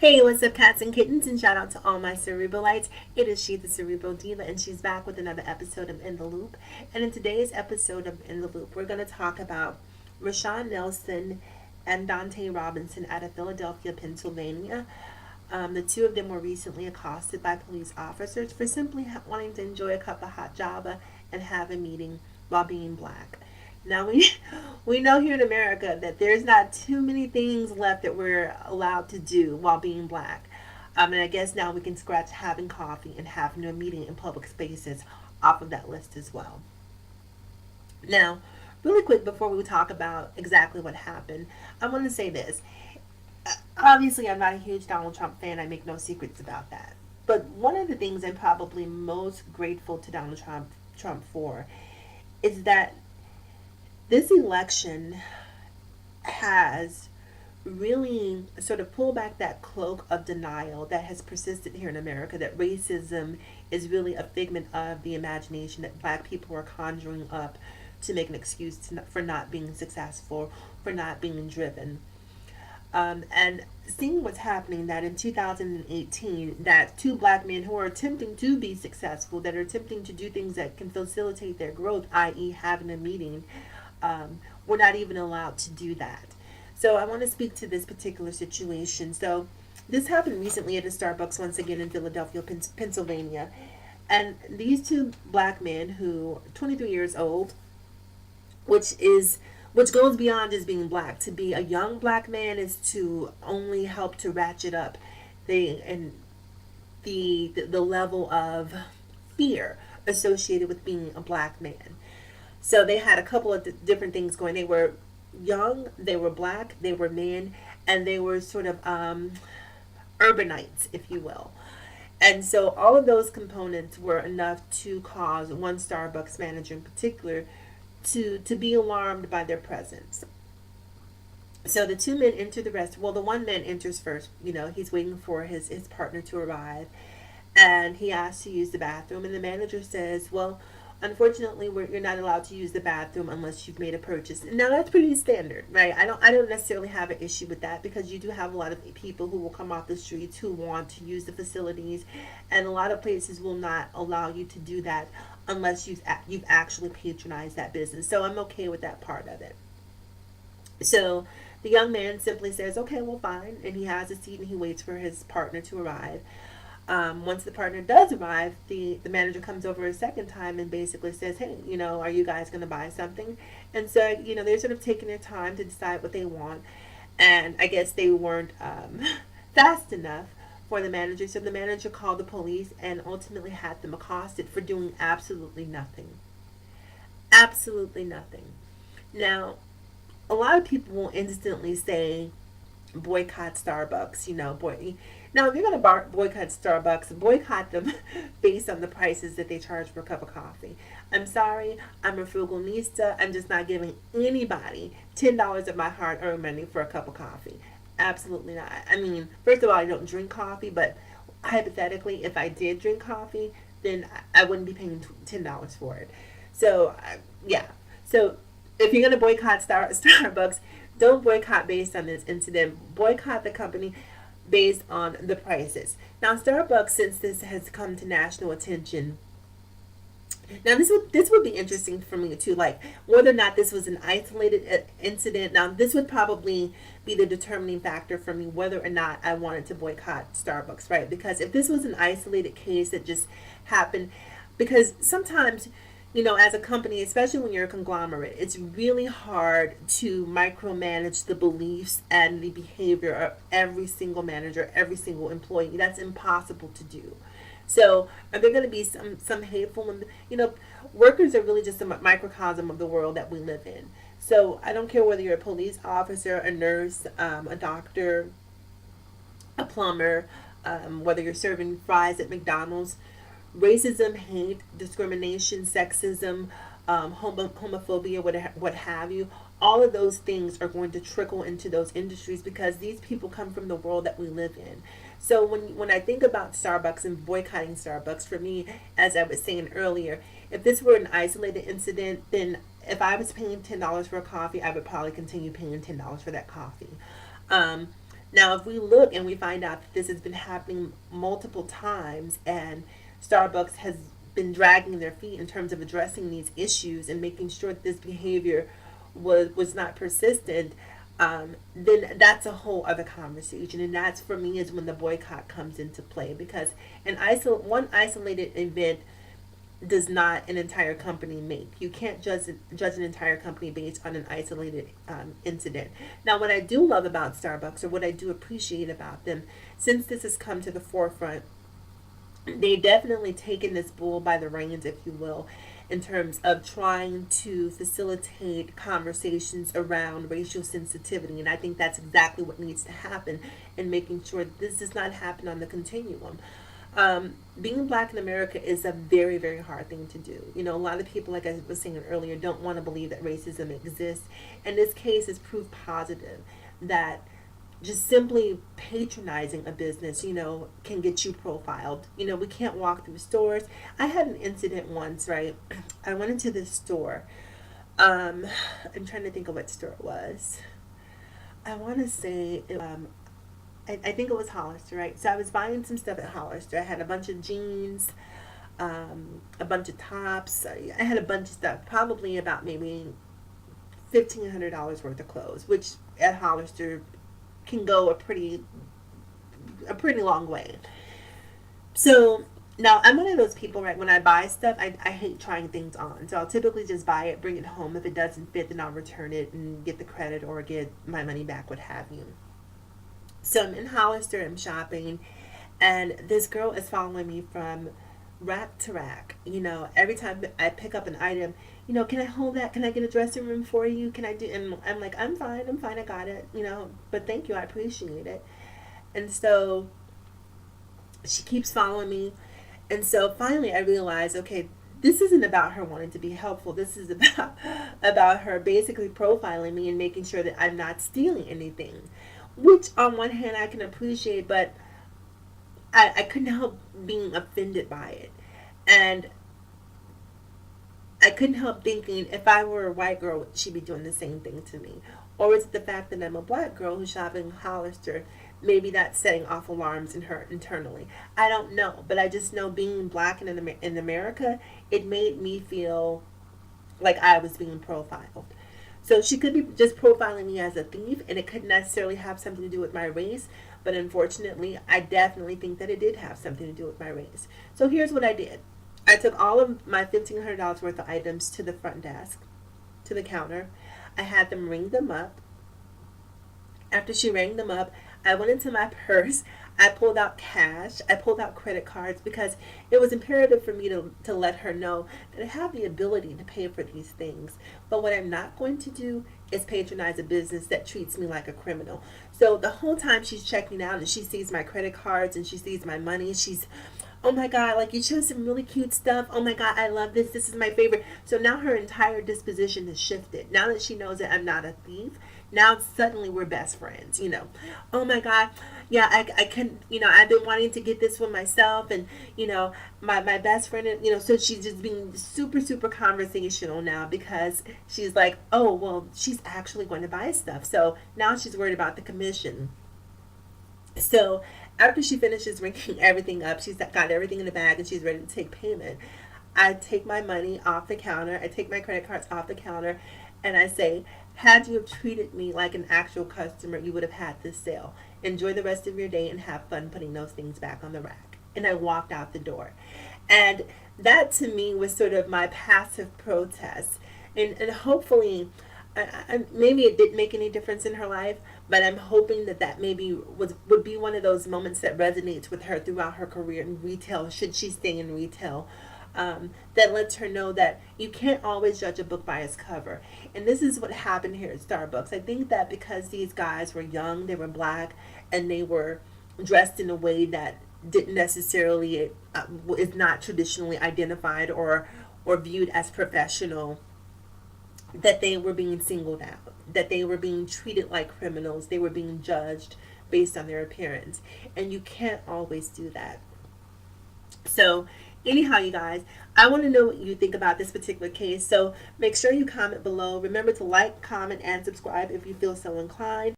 Hey, what's up, cats and kittens? And shout out to all my cerebralites. It is she, the Cerebral Diva, and she's back with another episode of In the Loop. And in today's episode of In the Loop, we're going to talk about Rashon Nelson and Donte Robinson out of Philadelphia, Pennsylvania. The two of them were recently accosted by police officers for simply wanting to enjoy a cup of hot java and have a meeting while being black. Now we know here in America that there's not too many things left that we're allowed to do while being black. And I guess now we can scratch having coffee and having a meeting in public spaces off of that list as well. Now, really quick before we talk about exactly what happened, I want to say this. Obviously, I'm not a huge Donald Trump fan. I make no secrets about that. But one of the things I'm probably most grateful to Donald Trump for is that this election has really sort of pulled back that cloak of denial that has persisted here in America, that racism is really a figment of the imagination, that black people are conjuring up to make an excuse for not being successful, for not being driven. And seeing what's happening, that in 2018, that two black men who are attempting to be successful, that are attempting to do things that can facilitate their growth, i.e., having a meeting, we're not even allowed to do that. So I want to speak to this particular situation. So this happened recently at a Starbucks once again in Philadelphia, Pennsylvania. And these two black men who 23 years old, which is which goes beyond just being black. To be a young black man is to only help to ratchet up the level of fear associated with being a black man. So they had a couple of different things going. They were young, they were black, they were men, and they were sort of urbanites, if you will. And so all of those components were enough to cause one Starbucks manager in particular to be alarmed by their presence. So the two men enter the rest. Well, the one man enters first. He's waiting for his partner to arrive, and he asks to use the bathroom. And the manager says, "Well, unfortunately, you're not allowed to use the bathroom unless you've made a purchase." Now that's pretty standard, right? I don't necessarily have an issue with that, because you do have a lot of people who will come off the streets who want to use the facilities, and a lot of places will not allow you to do that unless you've actually patronized that business. So I'm okay with that part of it. So the young man simply says, "Okay, well, fine," and he has a seat and he waits for his partner to arrive. Once the partner does arrive, the manager comes over a second time and basically says, "Hey, are you guys going to buy something?" And so, they're sort of taking their time to decide what they want. And I guess they weren't fast enough for the manager. So the manager called the police and ultimately had them accosted for doing absolutely nothing. Absolutely nothing. Now, a lot of people will instantly say, boycott Starbucks. Now, if you're going to boycott Starbucks, boycott them based on the prices that they charge for a cup of coffee. I'm sorry, I'm a frugalista. I'm just not giving anybody $10 of my hard-earned money for a cup of coffee. Absolutely not. I mean, first of all, I don't drink coffee, but hypothetically, if I did drink coffee, then I wouldn't be paying $10 for it. So, yeah. So, if you're going to boycott Starbucks, don't boycott based on this incident. Boycott the company based on the prices. Now, Starbucks, since this has come to national attention, now this would be interesting for me too, like whether or not this was an isolated incident. Now, this would probably be the determining factor for me whether or not I wanted to boycott Starbucks, right? Because if this was an isolated case that just happened, because sometimes, as a company, especially when you're a conglomerate, it's really hard to micromanage the beliefs and the behavior of every single manager, every single employee. That's impossible to do. So, are there going to be some hateful, workers are really just a microcosm of the world that we live in. So, I don't care whether you're a police officer, a nurse, a doctor, a plumber, whether you're serving fries at McDonald's. Racism, hate, discrimination, sexism, homophobia, what have you, all of those things are going to trickle into those industries because these people come from the world that we live in. So when I think about Starbucks and boycotting Starbucks, for me, as I was saying earlier, if this were an isolated incident, then if I was paying $10 for a coffee, I would probably continue paying $10 for that coffee. Um, Now, if we look and we find out that this has been happening multiple times and Starbucks has been dragging their feet in terms of addressing these issues and making sure that this behavior was not persistent, then that's a whole other conversation. And that's, for me, is when the boycott comes into play, because one isolated event does not an entire company make. You can't judge an entire company based on an isolated incident. Now, what I do love about Starbucks, or what I do appreciate about them, since this has come to the forefront, they definitely taken this bull by the reins, if you will, in terms of trying to facilitate conversations around racial sensitivity. And I think that's exactly what needs to happen in making sure that this does not happen on the continuum. Being black in America is a very, very hard thing to do. You know, a lot of people, like I was saying earlier, don't want to believe that racism exists. And this case is proof positive that just simply patronizing a business, you know, can get you profiled. You know, we can't walk through stores. I had an incident once, right? I went into this store. I'm trying to think of what store it was. I want to say, I think it was Hollister, right? So I was buying some stuff at Hollister. I had a bunch of jeans, a bunch of tops. I had a bunch of stuff, probably about maybe $1,500 worth of clothes, which at Hollister can go a pretty long way. So now I'm one of those people, right? When I buy stuff, I hate trying things on. So I'll typically just buy it, bring it home. If it doesn't fit, then I'll return it and get the credit or get my money back, what have you. So I'm in Hollister, I'm shopping, and this girl is following me from rack to rack. You know, every time I pick up an item, you know, can I hold that? Can I get a dressing room for you? Can I do? And I'm like, I'm fine, I got it. You know, but thank you, I appreciate it. And so she keeps following me, and so finally I realize, okay, this isn't about her wanting to be helpful. This is about her basically profiling me and making sure that I'm not stealing anything, which on one hand I can appreciate, but I couldn't help being offended by it. And I couldn't help thinking, if I were a white girl, would she be doing the same thing to me? Or is it the fact that I'm a black girl who's shopping Hollister? Maybe that's setting off alarms in her internally. I don't know. But I just know, being black in America, it made me feel like I was being profiled. So she could be just profiling me as a thief, and it couldn't necessarily have something to do with my race. But unfortunately, I definitely think that it did have something to do with my race. So here's what I did. I took all of my $1,500 worth of items to the front desk, to the counter. I had them ring them up. After she rang them up, I went into my purse. I pulled out cash. I pulled out credit cards, because it was imperative for me to let her know that I have the ability to pay for these things. But what I'm not going to do is patronize a business that treats me like a criminal. So the whole time she's checking out and she sees my credit cards and she sees my money, she's, oh my God, like, you chose some really cute stuff. Oh my God, I love this. This is my favorite. So now her entire disposition has shifted. Now that she knows that I'm not a thief, now suddenly we're best friends, you know. Oh my God, yeah, I can, you know, I've been wanting to get this for myself, and, you know, my best friend, you know, so she's just being super, super conversational now, because she's like, oh, well, she's actually going to buy stuff. So now she's worried about the commission. So after she finishes ringing everything up, she's got everything in the bag and she's ready to take payment. I take my money off the counter. I take my credit cards off the counter, and I say, had you have treated me like an actual customer, you would have had this sale. Enjoy the rest of your day and have fun putting those things back on the rack. And I walked out the door. And that, to me, was sort of my passive protest. And hopefully, maybe it didn't make any difference in her life, but I'm hoping that maybe would be one of those moments that resonates with her throughout her career in retail, should she stay in retail. That lets her know that you can't always judge a book by its cover. And this is what happened here at Starbucks. I think that because these guys were young, they were black, and they were dressed in a way that didn't necessarily, is not traditionally identified or viewed as professional, that they were being singled out, that they were being treated like criminals, they were being judged based on their appearance. And you can't always do that. So anyhow, you guys, I want to know what you think about this particular case. So make sure you comment below. Remember to like, comment, and subscribe if you feel so inclined.